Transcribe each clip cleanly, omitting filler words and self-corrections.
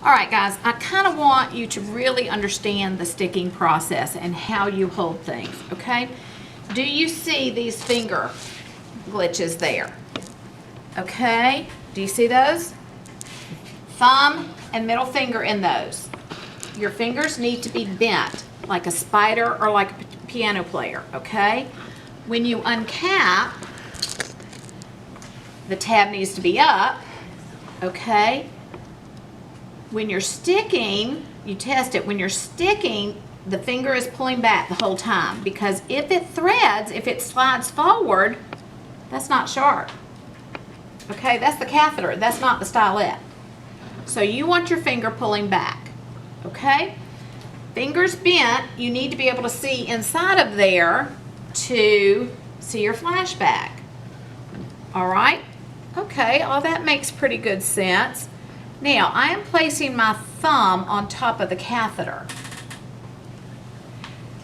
All right, guys, I kind of want you to really understand the sticking process and how you hold things, okay? Do you see these finger glitches there? Okay, do you see those? Thumb and middle finger in those. Your fingers need to be bent like a spider or like a piano player, okay? When you uncap, the tab needs to be up, okay? When you're sticking, you test it. When you're sticking, the finger is pulling back the whole time, because if it threads, if it slides forward, that's not sharp. Okay, that's the catheter, that's not the stylet. So you want your finger pulling back, okay? Fingers bent, you need to be able to see inside of there to see your flashback. All right? Okay, all that makes pretty good sense. Now, I am placing my thumb on top of the catheter.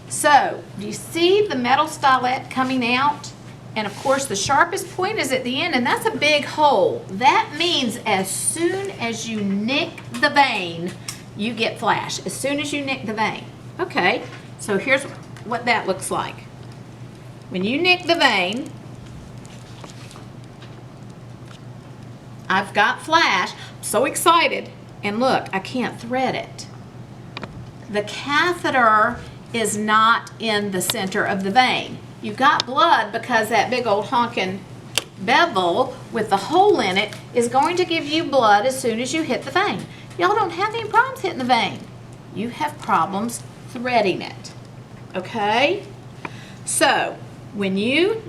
So, do you see the metal stylet coming out? And of course, the sharpest point is at the end, and that's a big hole. That means as soon as you nick the vein, you get flash. As soon as you nick the vein. Okay, so here's what that looks like. When you nick the vein, I've got flash. I'm so excited. And look, I can't thread it. The catheter is not in the center of the vein. You got blood because that big old honking bevel with the hole in it is going to give you blood as soon as you hit the vein. Y'all don't have any problems hitting the vein. You have problems threading it. Okay? So, when you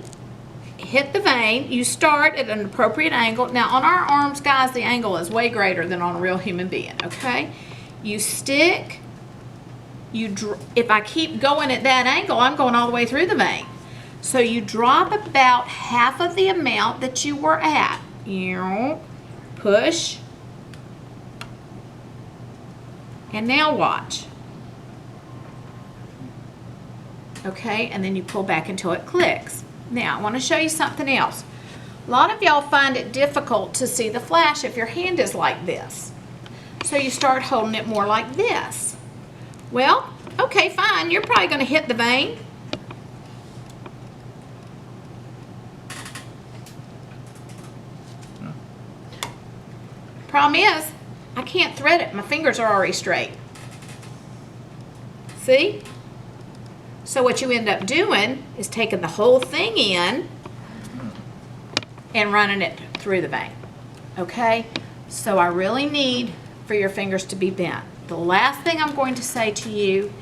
hit the vein, you start at an appropriate angle. Now, on our arms, guys, the angle is way greater than on a real human being, okay? You stick, if I keep going at that angle, I'm going all the way through the vein. So you drop about half of the amount that you were at. Push. And now watch. Okay, and then you pull back until it clicks. Now, I want to show you something else. A lot of y'all find it difficult to see the flash if your hand is like this. So you start holding it more like this. Well, okay, fine. You're probably going to hit the vein. Problem is, I can't thread it. My fingers are already straight. See? So what you end up doing is taking the whole thing in and running it through the vein. Okay? So I really need for your fingers to be bent. The last thing I'm going to say to you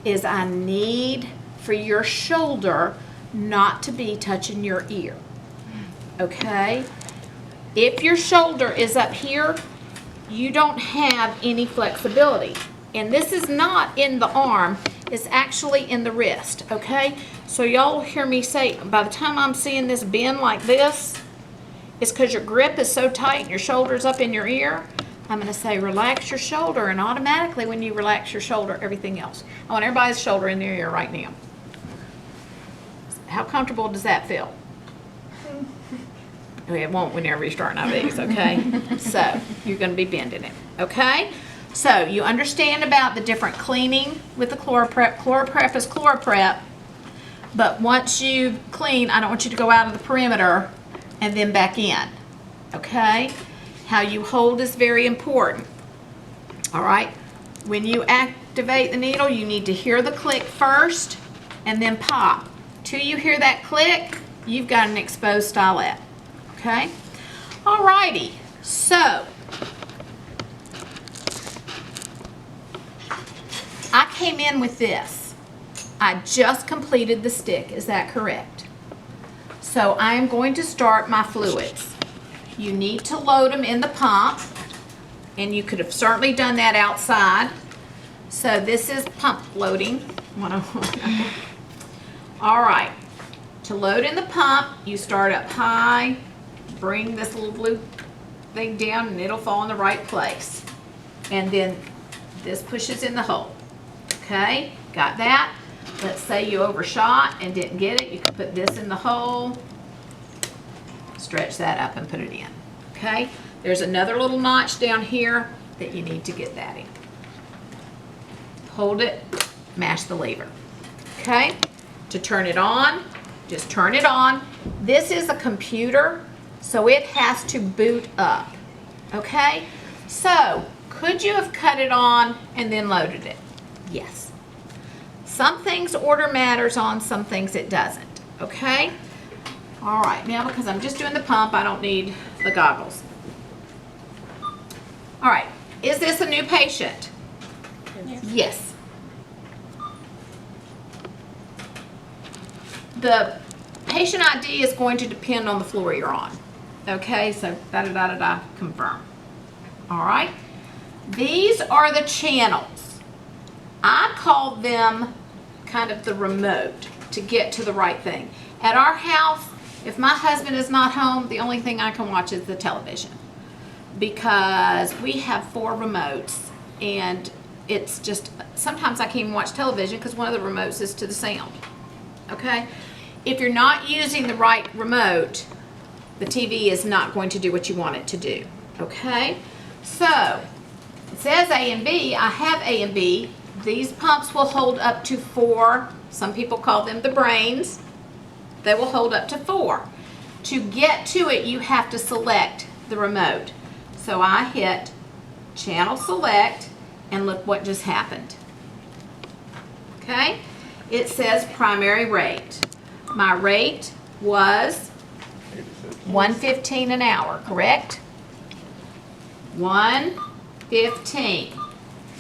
is I need for your shoulder not to be touching your ear. Okay? If your shoulder is up here, you don't have any flexibility. And this is not in the arm, it's actually in the wrist, okay? So y'all hear me say, by the time I'm seeing this bend like this, it's because your grip is so tight and your shoulder's up in your ear. I'm gonna say relax your shoulder, and automatically when you relax your shoulder, everything else. I want everybody's shoulder in their ear right now. How comfortable does that feel? It won't whenever you're starting out these, okay? So you're gonna be bending it, okay? So you understand about the different cleaning with the ChloraPrep. ChloraPrep is ChloraPrep, but once you clean, I don't want you to go out of the perimeter and then back in, okay? How you hold is very important, all right? When you activate the needle, you need to hear the click first and then pop. Till you hear that click, you've got an exposed stylet, okay? All righty, so I came in with this. I just completed the stick, is that correct? So I am going to start my fluids. You need to load them in the pump, and you could have certainly done that outside. So this is pump loading 101. All right, to load in the pump, you start up high, bring this little blue thing down, and it'll fall in the right place. And then this pushes in the hole. Okay, got that? Let's say you overshot and didn't get it. You can put this in the hole, stretch that up and put it in. Okay, there's another little notch down here. that you need to get that in. Hold it, mash the lever. Okay? To turn it on, just turn it on. This is a computer, so it has to boot up. Okay? So, could you have cut it on and then loaded it? Yes. Some things order matters on, some things it doesn't. Okay? All right, now because I'm just doing the pump, I don't need the goggles. All right, is this a new patient? Yes. The patient ID is going to depend on the floor you're on. Okay, so da-da-da-da-da, confirm. All right, these are the channels. I call them kind of the remote to get to the right thing. At our house, if my husband is not home, the only thing I can watch is the television because we have 4 remotes and it's just, sometimes I can't even watch television because one of the remotes is to the sound. Okay? If you're not using the right remote, the TV is not going to do what you want it to do. Okay? So, it says A and B. I have A and B. These pumps will hold up to 4. Some people call them the brains. They will hold up to 4. To get to it, you have to select the remote. So I hit channel select and look what just happened. Okay? It says primary rate. My rate was $1.15 an hour, correct? $1.15.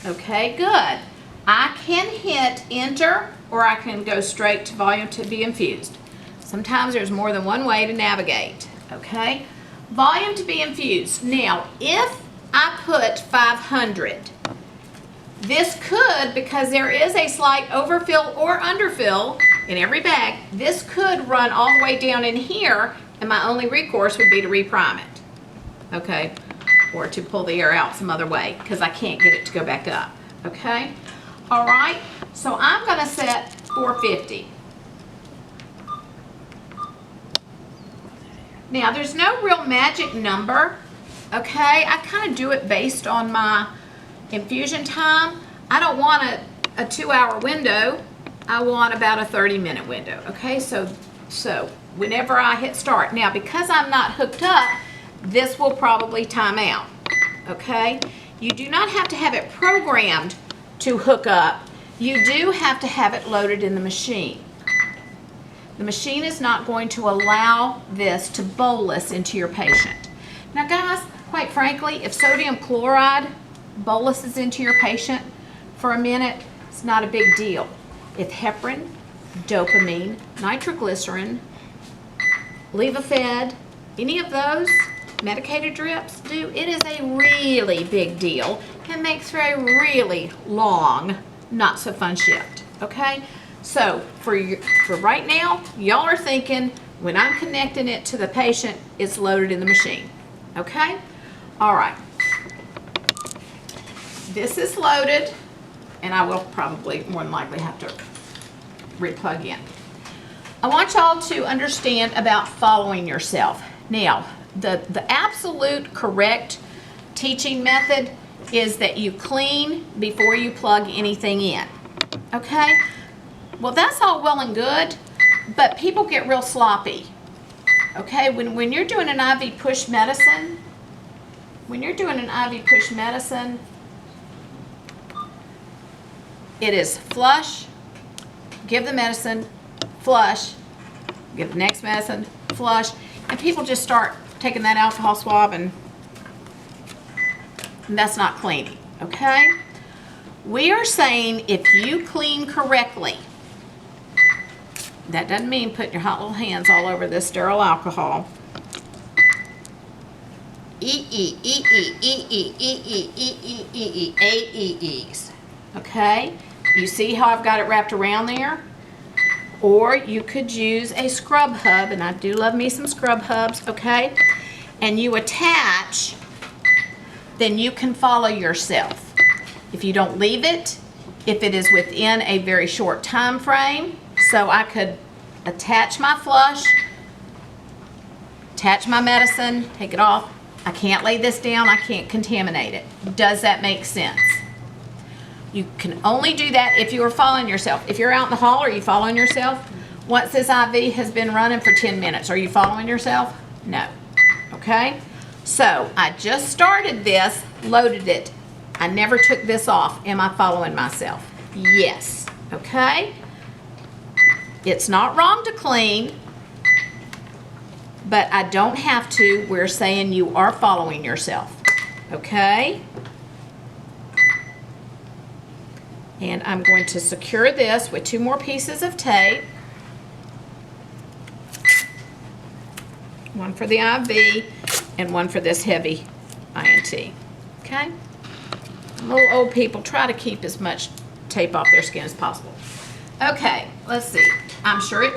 Okay, good. I can hit enter or I can go straight to volume to be infused. Sometimes there's more than one way to navigate, okay? Volume to be infused. Now, if I put 500, this could, because there is a slight overfill or underfill in every bag, this could run all the way down in here, and my only recourse would be to reprime it, okay? Or to pull the air out some other way, because I can't get it to go back up, okay? All right, so I'm gonna set 450. Now, there's no real magic number, okay? I kind of do it based on my infusion time. I don't want a 2-hour window. I want about a 30-minute window, okay? So whenever I hit start. Now, because I'm not hooked up, this will probably time out, okay? You do not have to have it programmed to hook up. You do have to have it loaded in the machine. The machine is not going to allow this to bolus into your patient. Now guys, quite frankly, if sodium chloride boluses into your patient for a minute, it's not a big deal. If heparin, dopamine, nitroglycerin, Levophed, any of those medicated drips do, it is a really big deal and makes for a really long, not so fun shift, okay? So for right now, y'all are thinking when I'm connecting it to the patient, it's loaded in the machine, okay? All right. This is loaded, and I will probably more than likely have to re-plug in. I want y'all to understand about following yourself. Now, the absolute correct teaching method is that you clean before you plug anything in, okay? Well, that's all well and good, but people get real sloppy, okay? When you're doing an IV push medicine, it is flush, give the medicine, flush, give the next medicine, flush, and people just start taking that alcohol swab and that's not cleaning, okay? We are saying if you clean correctly, that doesn't mean putting your hot little hands all over this sterile alcohol. A-E-E-E-E-E-E-E-E-E-E-E-E-E-E's. Okay? You see how I've got it wrapped around there? Or you could use a scrub hub, and I do love me some scrub hubs, okay? And you attach, then you can follow yourself. If you don't leave it, if it is within a very short time frame, so I could attach my flush, attach my medicine, take it off, I can't lay this down, I can't contaminate it. Does that make sense? You can only do that if you are following yourself. If you're out in the hall, are you following yourself? Once this IV has been running for 10 minutes, are you following yourself? No. Okay? So I just started this, loaded it. I never took this off. Am I following myself? Yes. Okay? It's not wrong to clean, but I don't have to. We're saying you are following yourself. Okay? And I'm going to secure this with 2 more pieces of tape. One for the IV and one for this heavy INT. Okay? Little old people try to keep as much tape off their skin as possible. Okay, let's see. I'm sure it